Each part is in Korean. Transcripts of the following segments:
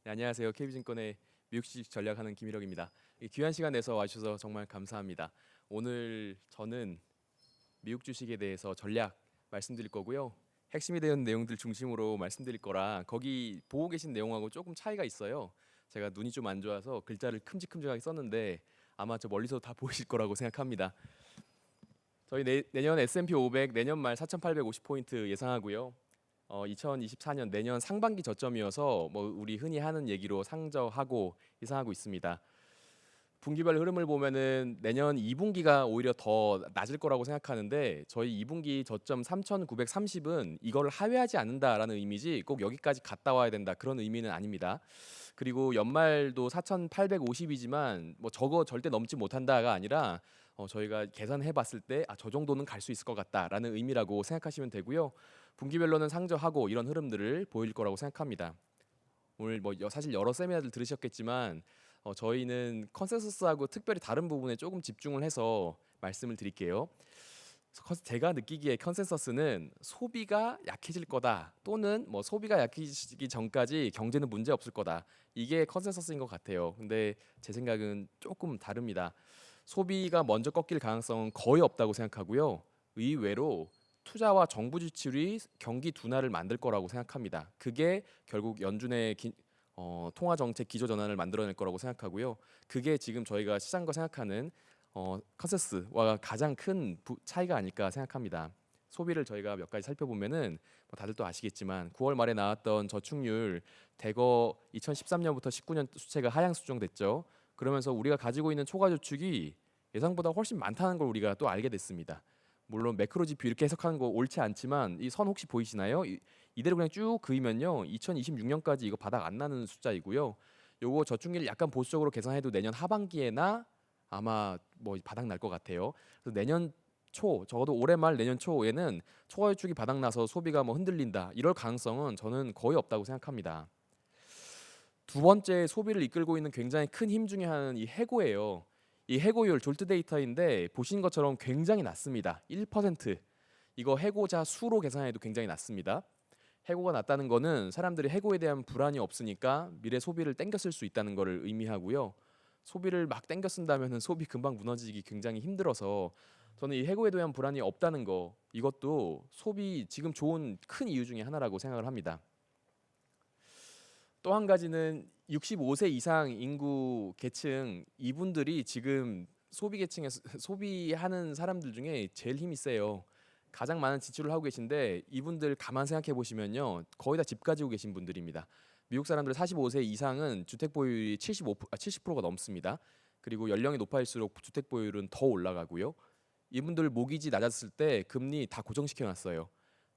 네, 안녕하세요. KB증권의 미국 주식 전략하는 김일혁입니다. 귀한 시간 내서 와주셔서 정말 감사합니다. 오늘 저는 미국 주식에 대해서 전략 말씀드릴 거고요. 핵심이 되는 내용들 중심으로 말씀드릴 거라 거기 보고 계신 내용하고 조금 차이가 있어요. 제가 눈이 좀 안 좋아서 글자를 큼직큼직하게 썼는데 아마 저 멀리서 다 보이실 거라고 생각합니다. 저희 내년 S&P 500 내년 말 4,850포인트 예상하고요. 2024년 내년 상반기 저점이어서 뭐 우리 흔히 하는 얘기로 상저하고 예상하고 있습니다. 분기별 흐름을 보면은 내년 2분기가 오히려 더 낮을 거라고 생각하는데 저희 2분기 저점 3,930은 이걸 하회하지 않는다라는 의미지 꼭 여기까지 갔다 와야 된다 그런 의미는 아닙니다. 그리고 연말도 4,850이지만 뭐 저거 절대 넘지 못한다가 아니라 저희가 계산해 봤을 때 저 정도는 갈 수 있을 것 같다라는 의미라고 생각하시면 되고요. 분기별로는 상저하고 이런 흐름들을 보일 거라고 생각합니다. 오늘 뭐 사실 여러 세미나들 들으셨겠지만 저희는 컨센서스하고 특별히 다른 부분에 조금 집중을 해서 말씀을 드릴게요. 제가 느끼기에 컨센서스는 소비가 약해질 거다 또는 뭐 소비가 약해지기 전까지 경제는 문제 없을 거다 이게 컨센서스인 것 같아요. 근데 제 생각은 조금 다릅니다. 소비가 먼저 꺾일 가능성은 거의 없다고 생각하고요. 의외로 투자와 정부 지출이 경기 둔화를 만들 거라고 생각합니다. 그게 결국 연준의 통화 정책 기조 전환을 만들어낼 거라고 생각하고요. 그게 지금 저희가 시장과 생각하는 컨센서스와 가장 큰 차이가 아닐까 생각합니다. 소비를 저희가 몇 가지 살펴보면은 뭐 다들 또 아시겠지만 9월 말에 나왔던 저축률 대거 2013년부터 19년 수치가 하향 수정됐죠. 그러면서 우리가 가지고 있는 초과 저축이 예상보다 훨씬 많다는 걸 우리가 또 알게 됐습니다. 물론 매크로 지표 이렇게 해석하는 거 옳지 않지만 이 선 혹시 보이시나요? 이대로 그냥 쭉 그이면요 2026년까지 이거 바닥 안 나는 숫자이고요. 요거 저축률 약간 보수적으로 계산해도 내년 하반기에나 아마 뭐 바닥 날 것 같아요. 그래서 내년 초 적어도 올해 말 내년 초에는 초과 저축이 바닥 나서 소비가 뭐 흔들린다 이럴 가능성은 저는 거의 없다고 생각합니다. 두 번째 소비를 이끌고 있는 굉장히 큰 힘 중에 하나는 이 해고예요. 이 해고율 졸트 데이터인데 보신 것처럼 굉장히 낮습니다. 1%. 이거 해고자 수로 계산해도 굉장히 낮습니다. 해고가 낮다는 거는 사람들이 해고에 대한 불안이 없으니까 미래 소비를 땡겨 쓸 수 있다는 것을 의미하고요. 소비를 막 땡겨 쓴다면 소비 금방 무너지기 굉장히 힘들어서 저는 이 해고에 대한 불안이 없다는 거 이것도 소비 지금 좋은 큰 이유 중에 하나라고 생각을 합니다. 또 한 가지는 65세 이상 인구 계층 이분들이 지금 소비 계층에서 소비하는 사람들 중에 제일 힘이 세요. 가장 많은 지출을 하고 계신데 이분들 가만 생각해 보시면요. 거의 다 집 가지고 계신 분들입니다. 미국 사람들 45세 이상은 주택 보유율이 70%가 넘습니다. 그리고 연령이 높아질수록 주택 보유율은 더 올라가고요. 이분들 모기지 낮았을 때 금리 다 고정시켜 놨어요.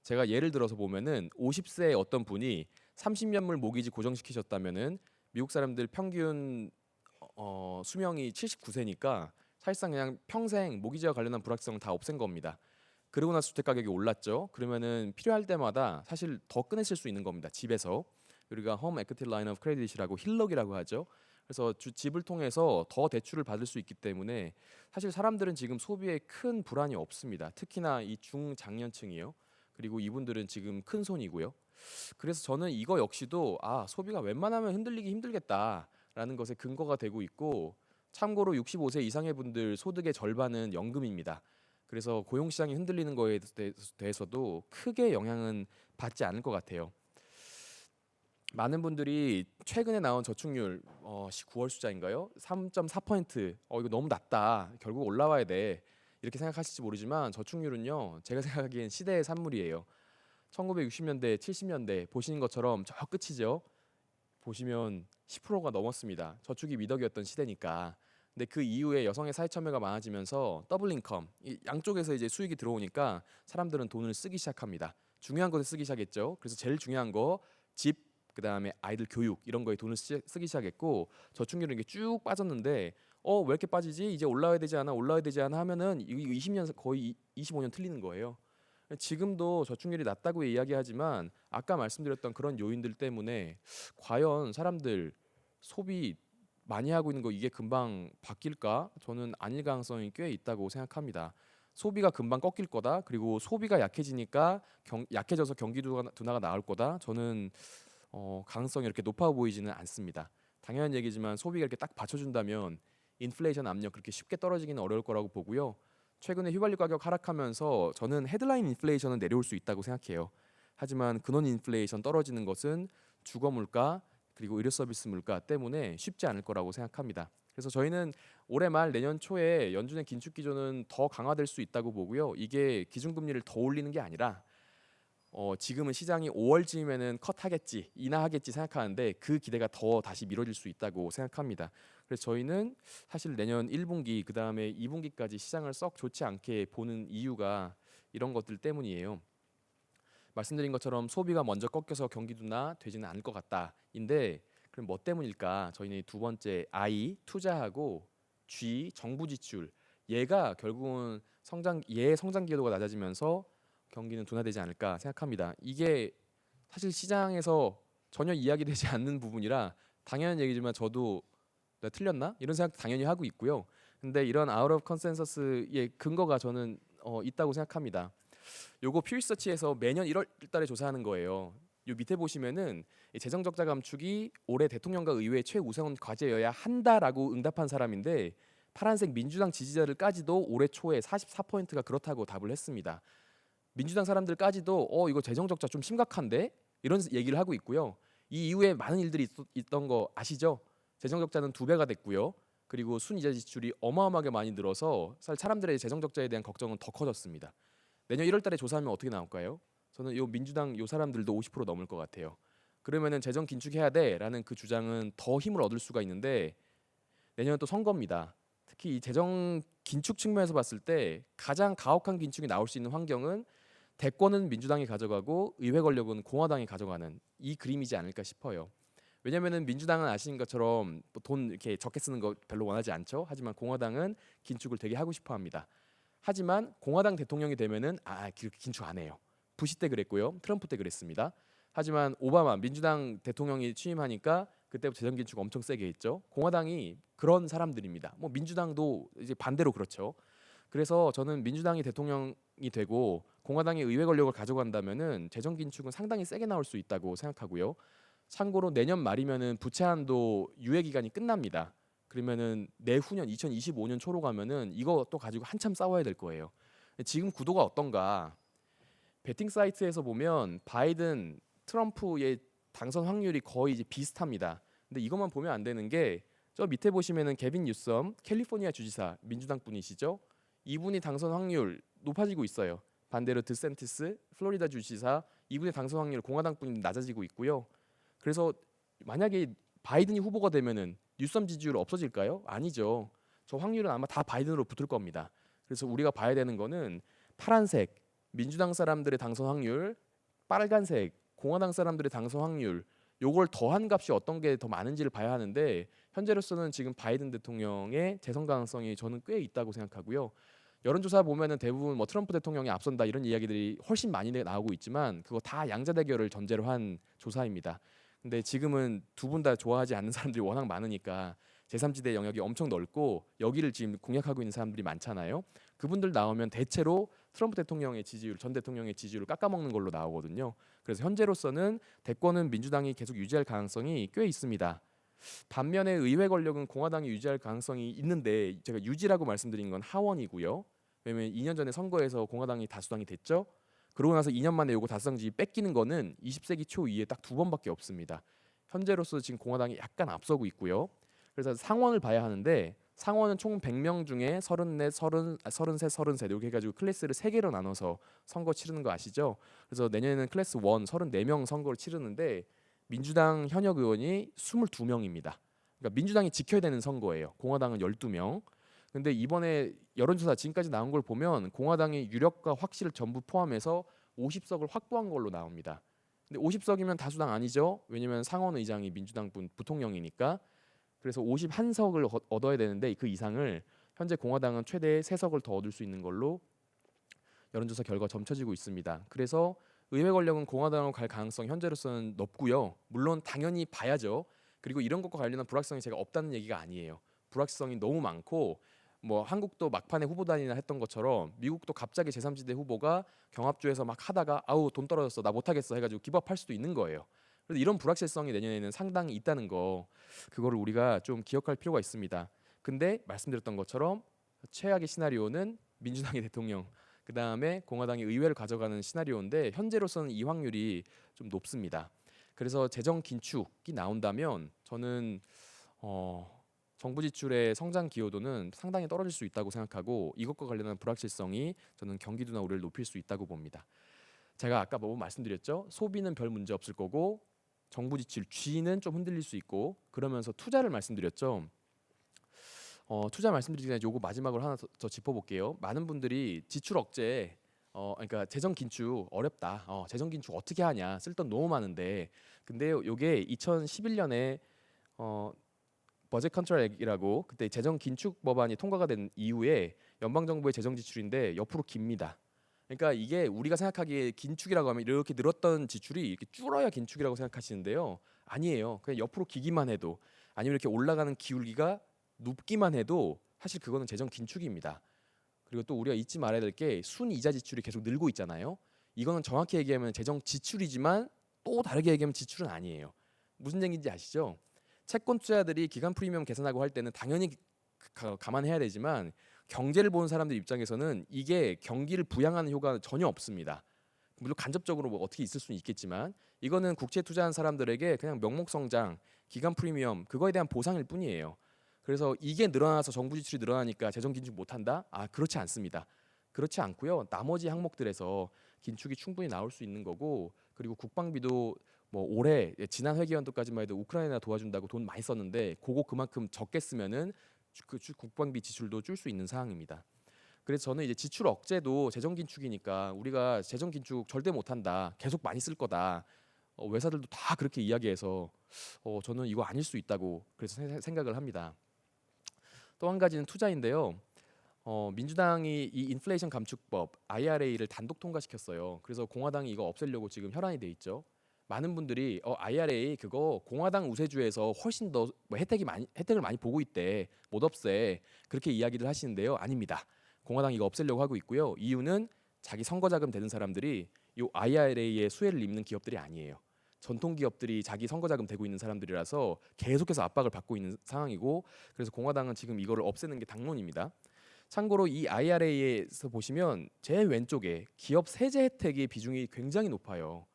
제가 예를 들어서 보면은 50세 어떤 분이 30년물 모기지 고정시키셨다면은 미국 사람들 평균 수명이 79세니까 사실상 그냥 평생 모기지와 관련한 불확실성을 다 없앤 겁니다. 그러고 나서 주택 가격이 올랐죠. 그러면은 필요할 때마다 사실 더 꺼내실 수 있는 겁니다. 집에서 우리가 홈 에퀴티 라인 오브 크레딧이라고 힐럭이라고 하죠. 그래서 집을 통해서 더 대출을 받을 수 있기 때문에 사실 사람들은 지금 소비에 큰 불안이 없습니다. 특히나 이 중장년층이요. 그리고 이분들은 지금 큰 손이고요. 그래서 저는 이거 역시도 소비가 웬만하면 흔들리기 힘들겠다라는 것에 근거가 되고 있고 참고로 65세 이상의 분들 소득의 절반은 연금입니다. 그래서 고용 시장이 흔들리는 거에 대해서도 크게 영향은 받지 않을 것 같아요. 많은 분들이 최근에 나온 저축률 9월 숫자인가요? 3.4%. 이거 너무 낮다. 결국 올라와야 돼. 이렇게 생각하실지 모르지만 저축률은요. 제가 생각하기엔 시대의 산물이에요. 1960년대, 70년대 보시는 것처럼 저 끝이죠. 보시면 10%가 넘었습니다. 저축이 미덕이었던 시대니까. 근데 그 이후에 여성의 사회 참여가 많아지면서 더블 인컴 양쪽에서 이제 수익이 들어오니까 사람들은 돈을 쓰기 시작합니다. 중요한 것에 쓰기 시작했죠. 그래서 제일 중요한 거 집, 그다음에 아이들 교육 이런 거에 돈을 쓰기 시작했고 저축률은 이게 쭉 빠졌는데 왜 이렇게 빠지지? 이제 올라와야 되지 않아? 올라와야 되지 않아? 하면은 이 20년 거의 25년 틀리는 거예요. 지금도 저축률이 낮다고 이야기하지만 아까 말씀드렸던 그런 요인들 때문에 과연 사람들 소비 많이 하고 있는 거 이게 금방 바뀔까? 저는 아닐 가능성이 꽤 있다고 생각합니다. 소비가 금방 꺾일 거다. 그리고 소비가 약해지니까 약해져서 경기 둔화가 나올 거다. 저는 가능성이 이렇게 높아 보이지는 않습니다. 당연한 얘기지만 소비가 이렇게 딱 받쳐준다면 인플레이션 압력 그렇게 쉽게 떨어지기는 어려울 거라고 보고요. 최근에 휘발유 가격 하락하면서 저는 헤드라인 인플레이션은 내려올 수 있다고 생각해요. 하지만 근원 인플레이션 떨어지는 것은 주거 물가 그리고 의료 서비스 물가 때문에 쉽지 않을 거라고 생각합니다. 그래서 저희는 올해 말 내년 초에 연준의 긴축 기조는 더 강화될 수 있다고 보고요. 이게 기준금리를 더 올리는 게 아니라 지금은 시장이 5월쯤에는 컷하겠지, 인하하겠지 생각하는데 그 기대가 더 다시 미뤄질 수 있다고 생각합니다. 그래서 저희는 사실 내년 1분기 그 다음에 2분기까지 시장을 썩 좋지 않게 보는 이유가 이런 것들 때문이에요. 말씀드린 것처럼 소비가 먼저 꺾여서 경기 둔화 되지는 않을 것 같다인데 그럼 뭐 때문일까? 저희는 두 번째 I 투자하고 G 정부 지출 얘가 결국은 성장 기여도가 낮아지면서 경기는 둔화되지 않을까 생각합니다. 이게 사실 시장에서 전혀 이야기되지 않는 부분이라 당연한 얘기지만 저도 내가 틀렸나? 이런 생각 당연히 하고 있고요. 근데 이런 아웃 오브 컨센서스의 근거가 저는 있다고 생각합니다. 요거 퓨리서치에서 매년 1월 달에 조사하는 거예요. 요 밑에 보시면은 이 재정 적자 감축이 올해 대통령과 의회 최우선 과제여야 한다라고 응답한 사람인데 파란색 민주당 지지자들까지도 올해 초에 44%가 그렇다고 답을 했습니다. 민주당 사람들까지도 이거 재정 적자 좀 심각한데 이런 얘기를 하고 있고요. 이 이후에 많은 일들이 있던 거 아시죠? 재정 적자는 2배가 됐고요. 그리고 순이자 지출이 어마어마하게 많이 늘어서 사람들의 재정 적자에 대한 걱정은 더 커졌습니다. 내년 1월 달에 조사하면 어떻게 나올까요? 저는 요 민주당 요 사람들도 50% 넘을 것 같아요. 그러면은 재정 긴축해야 돼라는 그 주장은 더 힘을 얻을 수가 있는데 내년은 또 선거입니다. 특히 이 재정 긴축 측면에서 봤을 때 가장 가혹한 긴축이 나올 수 있는 환경은 대권은 민주당이 가져가고 의회 권력은 공화당이 가져가는 이 그림이지 않을까 싶어요. 왜냐면은 민주당은 아시는 것처럼 뭐돈 이렇게 적게 쓰는 거 별로 원하지 않죠. 하지만 공화당은 긴축을 되게 하고 싶어 합니다. 하지만 공화당 대통령이 되면은 긴축 안 해요. 부시 때 그랬고요. 트럼프 때 그랬습니다. 하지만 오바마 민주당 대통령이 취임하니까 그때부터 재정 긴축 엄청 세게 했죠. 공화당이 그런 사람들입니다. 뭐 민주당도 이제 반대로 그렇죠. 그래서 저는 민주당이 대통령이 되고 공화당이 의회 권력을 가져간다면은 재정 긴축은 상당히 세게 나올 수 있다고 생각하고요. 참고로 내년 말이면은 부채 한도 유예 기간이 끝납니다. 그러면은 내후년 2025년 초로 가면은 이것도 가지고 한참 싸워야 될 거예요. 지금 구도가 어떤가? 베팅 사이트에서 보면 바이든, 트럼프의 당선 확률이 거의 이제 비슷합니다. 근데 이것만 보면 안 되는 게 저 밑에 보시면은 개빈 뉴섬 캘리포니아 주지사 민주당 분이시죠? 이분이 당선 확률 높아지고 있어요. 반대로 드센티스 플로리다 주지사 이분의 당선 확률 공화당 분이 낮아지고 있고요. 그래서 만약에 바이든이 후보가 되면은 뉴섬 지지율 없어질까요? 아니죠. 저 확률은 아마 다 바이든으로 붙을 겁니다. 그래서 우리가 봐야 되는 거는 파란색 민주당 사람들의 당선 확률, 빨간색 공화당 사람들의 당선 확률 요걸 더한 값이 어떤 게 더 많은지를 봐야 하는데 현재로서는 지금 바이든 대통령의 재선 가능성이 저는 꽤 있다고 생각하고요. 여론조사 보면은 대부분 뭐 트럼프 대통령이 앞선다 이런 이야기들이 훨씬 많이 나오고 있지만 그거 다 양자 대결을 전제로 한 조사입니다. 근데 지금은 두 분 다 좋아하지 않는 사람들이 워낙 많으니까 제3지대 영역이 엄청 넓고 여기를 지금 공략하고 있는 사람들이 많잖아요. 그분들 나오면 대체로 트럼프 대통령의 지지율, 전 대통령의 지지율을 깎아먹는 걸로 나오거든요. 그래서 현재로서는 대권은 민주당이 계속 유지할 가능성이 꽤 있습니다. 반면에 의회 권력은 공화당이 유지할 가능성이 있는데 제가 유지라고 말씀드린 건 하원이고요. 왜냐면 2년 전에 선거에서 공화당이 다수당이 됐죠. 그러고 나서 2년 만에 요거 다수당지 뺏기는 거는 20세기 초 이후에 딱 2번밖에 없습니다. 현재로서 지금 공화당이 약간 앞서고 있고요. 그래서 상원을 봐야 하는데 상원은 총 100명 중에 34, 30, 33, 33 이렇게 해가지고 클래스를 3개로 나눠서 선거 치르는 거 아시죠? 그래서 내년에는 클래스 1 34명 선거를 치르는데 민주당 현역 의원이 22명입니다. 그러니까 민주당이 지켜야 되는 선거예요. 공화당은 12명. 근데 이번에 여론조사 지금까지 나온 걸 보면 공화당이 유력과 확실을 전부 포함해서 50석을 확보한 걸로 나옵니다. 근데 50석이면 다수당 아니죠? 왜냐면 상원 의장이 민주당 부통령이니까. 그래서 51석을 얻어야 되는데 그 이상을 현재 공화당은 최대 3석을 더 얻을 수 있는 걸로 여론조사 결과 점쳐지고 있습니다. 그래서 의회 권력은 공화당으로 갈 가능성 현재로서는 높고요. 물론 당연히 봐야죠. 그리고 이런 것과 관련한 불확성이 제가 없다는 얘기가 아니에요. 불확성이 너무 많고 뭐 한국도 막판에 후보단이나 했던 것처럼 미국도 갑자기 제3지대 후보가 경합주에서 막 하다가 아우 돈 떨어졌어 나 못하겠어 해가지고 기법할 수도 있는 거예요. 그래서 이런 불확실성이 내년에는 상당히 있다는 거, 그거를 우리가 좀 기억할 필요가 있습니다. 근데 말씀드렸던 것처럼 최악의 시나리오는 민주당이 대통령, 그 다음에 공화당이 의회를 가져가는 시나리오인데 현재로서는 이 확률이 좀 높습니다. 그래서 재정 긴축이 나온다면 저는 정부 지출의 성장 기여도는 상당히 떨어질 수 있다고 생각하고, 이것과 관련한 불확실성이 저는 경기도나 우려를 높일 수 있다고 봅니다. 제가 아까 뭐 말씀드렸죠. 소비는 별 문제 없을 거고 정부 지출 G는 좀 흔들릴 수 있고, 그러면서 투자를 말씀드렸죠. 투자 말씀드리기 전에 요거 마지막으로 하나 더 짚어볼게요. 많은 분들이 지출 억제, 그러니까 재정 긴축 어렵다. 재정 긴축 어떻게 하냐. 쓸 돈 너무 많은데. 근데 요게 2011년에 버젯 컨트롤 액이라고 그때 재정 긴축 법안이 통과가 된 이후에 연방 정부의 재정 지출인데 옆으로 깁니다. 그러니까 이게 우리가 생각하기에 긴축이라고 하면 이렇게 늘었던 지출이 이렇게 줄어야 긴축이라고 생각하시는데요. 아니에요. 그냥 옆으로 기기만 해도, 아니면 이렇게 올라가는 기울기가 높기만 해도 사실 그거는 재정 긴축입니다. 그리고 또 우리가 잊지 말아야 될 게 순이자 지출이 계속 늘고 있잖아요. 이거는 정확히 얘기하면 재정 지출이지만 또 다르게 얘기하면 지출은 아니에요. 무슨 얘기인지 아시죠? 채권 투자자들이 기간 프리미엄 계산하고 할 때는 당연히 감안해야 되지만, 경제를 보는 사람들 입장에서는 이게 경기를 부양하는 효과는 전혀 없습니다. 물론 간접적으로 뭐 어떻게 있을 수는 있겠지만, 이거는 국채 투자한 사람들에게 그냥 명목 성장, 기간 프리미엄 그거에 대한 보상일 뿐이에요. 그래서 이게 늘어나서 정부 지출이 늘어나니까 재정 긴축 못한다? 그렇지 않습니다. 그렇지 않고요. 나머지 항목들에서 긴축이 충분히 나올 수 있는 거고, 그리고 국방비도 뭐 올해 지난 회기연도까지만 해도 우크라이나 도와준다고 돈 많이 썼는데 그거 그만큼 적게 쓰면은 그 국방비 지출도 줄 수 있는 상황입니다. 그래서 저는 이제 지출 억제도 재정 긴축이니까 우리가 재정 긴축 절대 못한다, 계속 많이 쓸 거다, 외사들도 다 그렇게 이야기해서 저는 이거 아닐 수 있다고 그래서 생각을 합니다. 또 한 가지는 투자인데요. 민주당이 이 인플레이션 감축법 IRA를 단독 통과시켰어요. 그래서 공화당이 이거 없애려고 지금 혈안이 돼 있죠. 많은 분들이 IRA 그거 공화당 우세주에서 훨씬 더 뭐 혜택을 많이 보고 있대, 못 없애, 그렇게 이야기를 하시는데요. 아닙니다. 공화당이 이거 없애려고 하고 있고요. 이유는 자기 선거 자금 되는 사람들이 이 IRA의 수혜를 입는 기업들이 아니에요. 전통 기업들이 자기 선거 자금 되고 있는 사람들이라서 계속해서 압박을 받고 있는 상황이고, 그래서 공화당은 지금 이거를 없애는 게 당론입니다. 참고로 이 IRA에서 보시면 제일 왼쪽에 기업 세제 혜택의 비중이 굉장히 높아요.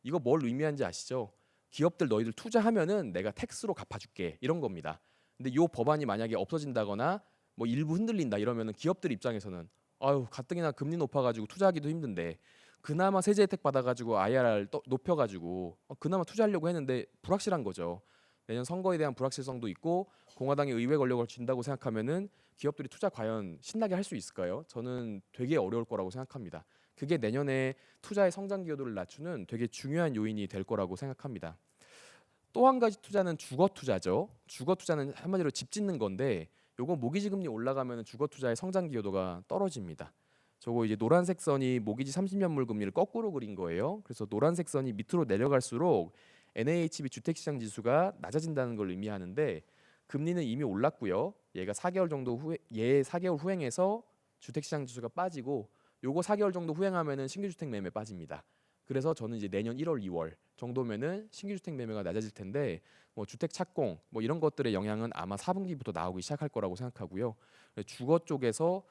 이거 뭘 의미하는지 아시죠? 기업들 너희들 투자하면은 내가 텍스로 갚아줄게, 이런 겁니다. 근데 이 법안이 만약에 없어진다거나 뭐 일부 흔들린다 이러면은 기업들 입장에서는 아유 가뜩이나 금리 높아가지고 투자하기도 힘든데 그나마 세제 혜택 받아가지고 IRR 높여가지고 그나마 투자하려고 했는데 불확실한 거죠. 내년 선거에 대한 불확실성도 있고 공화당이 의회 권력을 쥔다고 생각하면은 기업들이 투자 과연 신나게 할 수 있을까요? 저는 되게 어려울 거라고 생각합니다. 그게 내년에 투자의 성장 기여도를 낮추는 되게 중요한 요인이 될 거라고 생각합니다. 또 한 가지 투자는 주거 투자죠. 주거 투자는 한마디로 집 짓는 건데, 요거 모기지 금리 올라가면 주거 투자의 성장 기여도가 떨어집니다. 저거 이제 노란색 선이 모기지 30년물 금리를 거꾸로 그린 거예요. 그래서 노란색 선이 밑으로 내려갈수록 NAHB 주택시장 지수가 낮아진다는 걸 의미하는데, 금리는 이미 올랐고요. 얘가 4개월 정도 후에 4개월 후행해서 주택시장 지수가 빠지고, 요거 4개월 정도 후행하면은 신규 주택 매매 빠집니다. 그래서 저는 이제 내년 1월, 2월 정도면은 신규 주택 매매가 낮아질 텐데, 뭐 주택 착공 뭐 이런 것들의 영향은 아마 4분기부터 나오기 시작할 거라고 생각하고요. 주거 쪽에서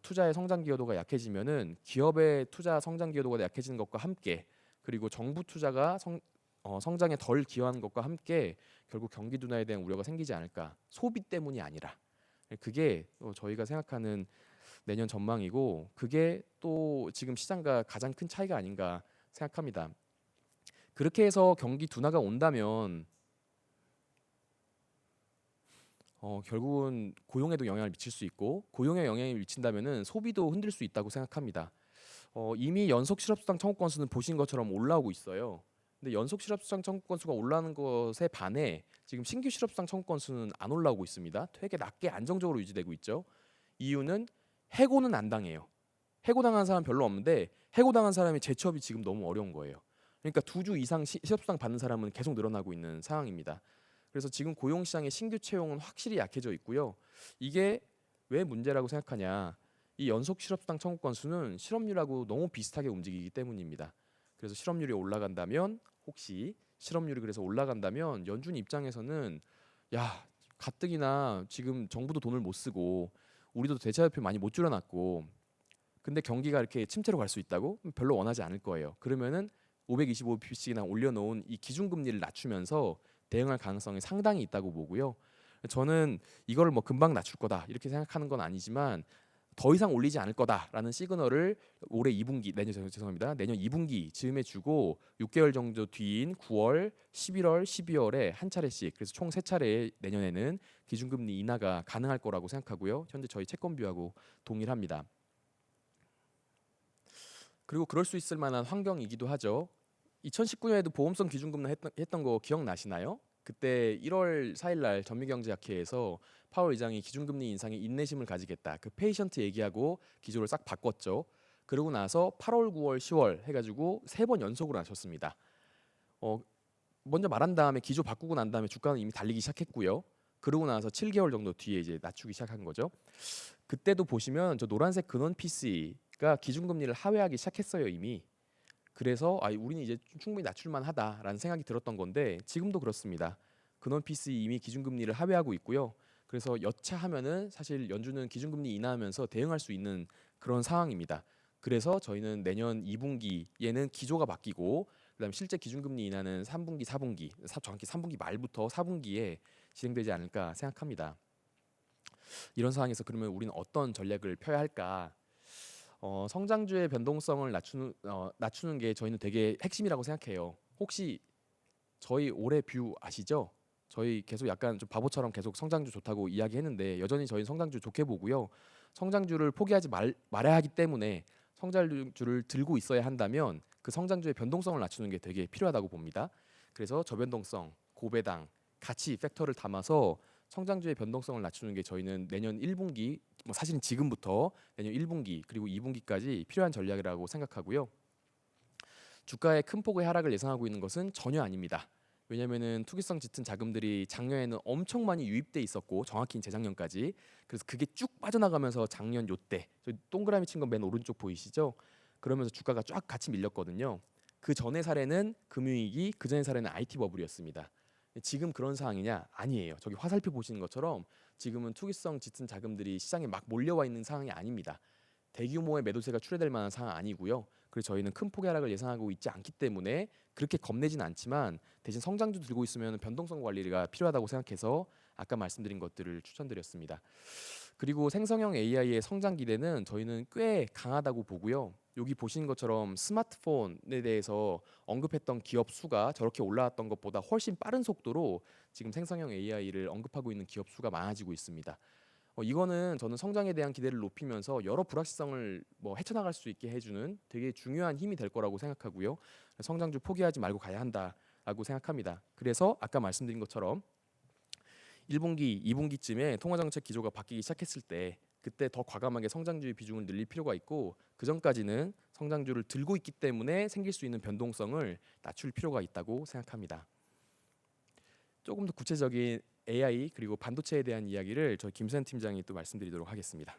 투자의 성장 기여도가 약해지면은 기업의 투자 성장 기여도가 약해지는 것과 함께, 그리고 정부 투자가 성장에 덜 기여하는 것과 함께 결국 경기 둔화에 대한 우려가 생기지 않을까. 소비 때문이 아니라. 그게 저희가 생각하는 내년 전망이고, 그게 또 지금 시장과 가장 큰 차이가 아닌가 생각합니다. 그렇게 해서 경기 둔화가 온다면 결국은 고용에도 영향을 미칠 수 있고, 고용에 영향을 미친다면은 소비도 흔들 수 있다고 생각합니다. 이미 연속 실업수당 청구 건수는 보신 것처럼 올라오고 있어요. 근데 연속 실업수당 청구 건수가 올라오는 것에 반해 지금 신규 실업수당 청구 건수는 안 올라오고 있습니다. 되게 낮게 안정적으로 유지되고 있죠. 이유는 해고는 안 당해요. 해고당한 사람 별로 없는데 해고당한 사람이 재취업이 지금 너무 어려운 거예요. 그러니까 2주 이상 실업수당 받는 사람은 계속 늘어나고 있는 상황입니다. 그래서 지금 고용시장의 신규 채용은 확실히 약해져 있고요. 이게 왜 문제라고 생각하냐? 이 연속 실업수당 청구 건수는 실업률하고 너무 비슷하게 움직이기 때문입니다. 그래서 실업률이 올라간다면 혹시 실업률이 그래서 올라간다면 연준 입장에서는 야, 가뜩이나 지금 정부도 돈을 못 쓰고 우리도 대차대표 많이 못 줄여놨고 근데 경기가 이렇게 침체로 갈 수 있다고? 별로 원하지 않을 거예요. 그러면은 525bpc나 올려놓은 이 기준금리를 낮추면서 대응할 가능성이 상당히 있다고 보고요. 저는 이거를 뭐 금방 낮출 거다 이렇게 생각하는 건 아니지만 더 이상 올리지 않을 거다라는 시그널을 올해 2분기 죄송합니다. 내년 2분기 즈음에 주고 6개월 정도 뒤인 9월, 11월, 12월에 한 차례씩 그래서 총 3차례 내년에는 기준금리 인하가 가능할 거라고 생각하고요. 현재 저희 채권뷰하고 동일합니다. 그리고 그럴 수 있을 만한 환경이기도 하죠. 2019년에도 보험성 기준금리 했던 거 기억나시나요? 그때 1월 4일 날 전미경제학회에서 파월 의장이 기준금리 인상에 인내심을 가지겠다. 그 페이션트 얘기하고 기조를 싹 바꿨죠. 그러고 나서 8월, 9월, 10월 해가지고 3번 연속으로 하셨습니다. 먼저 말한 다음에 기조 바꾸고 난 다음에 주가는 이미 달리기 시작했고요. 그러고 나서 7개월 정도 뒤에 이제 낮추기 시작한 거죠. 그때도 보시면 저 노란색 근원 PC가 기준금리를 하회하기 시작했어요 이미. 그래서 우리는 이제 충분히 낮출만 하다라는 생각이 들었던 건데 지금도 그렇습니다. 근원 PC 이미 기준금리를 하회하고 있고요. 그래서 여차하면은 사실 연준은 기준금리 인하하면서 대응할 수 있는 그런 상황입니다. 그래서 저희는 내년 2분기에는 기조가 바뀌고 그다음 실제 기준금리 인하는 3분기, 4분기, 정확히 3분기 말부터 4분기에 진행되지 않을까 생각합니다. 이런 상황에서 그러면 우리는 어떤 전략을 펴야 할까? 성장주의 변동성을 낮추는 게 저희는 되게 핵심이라고 생각해요. 혹시 저희 올해 뷰 아시죠? 저희 계속 약간 좀 바보처럼 계속 성장주 좋다고 이야기했는데 여전히 저희 성장주 좋게 보고요. 성장주를 포기하지 말아야 하기 때문에 성장주를 들고 있어야 한다면 그 성장주의 변동성을 낮추는 게 되게 필요하다고 봅니다. 그래서 저변동성, 고배당, 가치 팩터를 담아서 성장주의 변동성을 낮추는 게 저희는 내년 1분기, 사실은 지금부터 내년 1분기 그리고 2분기까지 필요한 전략이라고 생각하고요. 주가의 큰 폭의 하락을 예상하고 있는 것은 전혀 아닙니다. 왜냐하면은 투기성 짙은 자금들이 작년에는 엄청 많이 유입돼 있었고 정확히 재작년까지 그래서 그게 쭉 빠져나가면서 작년 요때 동그라미 친 건 맨 오른쪽 보이시죠? 그러면서 주가가 쫙 같이 밀렸거든요. 그 전의 사례는 금융위기, 그 전의 사례는 IT 버블이었습니다. 지금 그런 상황이냐? 아니에요. 저기 화살표 보시는 것처럼 지금은 투기성 짙은 자금들이 시장에 막 몰려와 있는 상황이 아닙니다. 대규모의 매도세가 출회될 만한 상황 아니고요. 그래서 저희는 큰 폭의 하락을 예상하고 있지 않기 때문에 그렇게 겁내진 않지만 대신 성장주 들고 있으면 변동성 관리가 필요하다고 생각해서 아까 말씀드린 것들을 추천드렸습니다. 그리고 생성형 AI의 성장 기대는 저희는 꽤 강하다고 보고요. 여기 보시는 것처럼 스마트폰에 대해서 언급했던 기업 수가 저렇게 올라왔던 것보다 훨씬 빠른 속도로 지금 생성형 AI를 언급하고 있는 기업 수가 많아지고 있습니다. 이거는 저는 성장에 대한 기대를 높이면서 여러 불확실성을 헤쳐나갈 수 있게 해주는 되게 중요한 힘이 될 거라고 생각하고요. 성장주 포기하지 말고 가야 한다라고 생각합니다. 그래서 아까 말씀드린 것처럼 1분기, 2분기쯤에 통화정책 기조가 바뀌기 시작했을 때 그때 더 과감하게 성장주의 비중을 늘릴 필요가 있고 그 전까지는 성장주를 들고 있기 때문에 생길 수 있는 변동성을 낮출 필요가 있다고 생각합니다. 조금 더 구체적인 AI 그리고 반도체에 대한 이야기를 저희 김수현 팀장이 또 말씀드리도록 하겠습니다.